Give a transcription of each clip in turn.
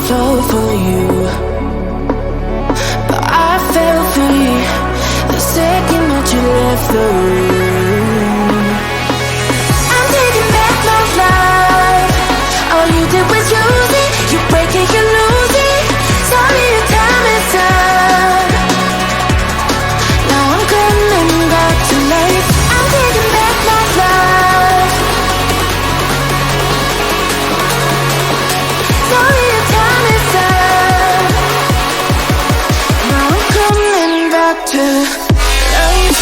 floor for you, but I felt free the second that you left the room. I'm taking back my life. All you did was use it. You break it, you lose it. Sorry, your time is up. Now I'm coming back to life. I'm taking back my life. Sorry, your time is up. Now I'm coming back to life.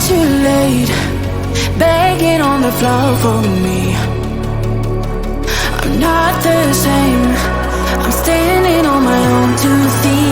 Too late, begging on the floor for me. I'm not the same. I'm standing on my own 2 feet.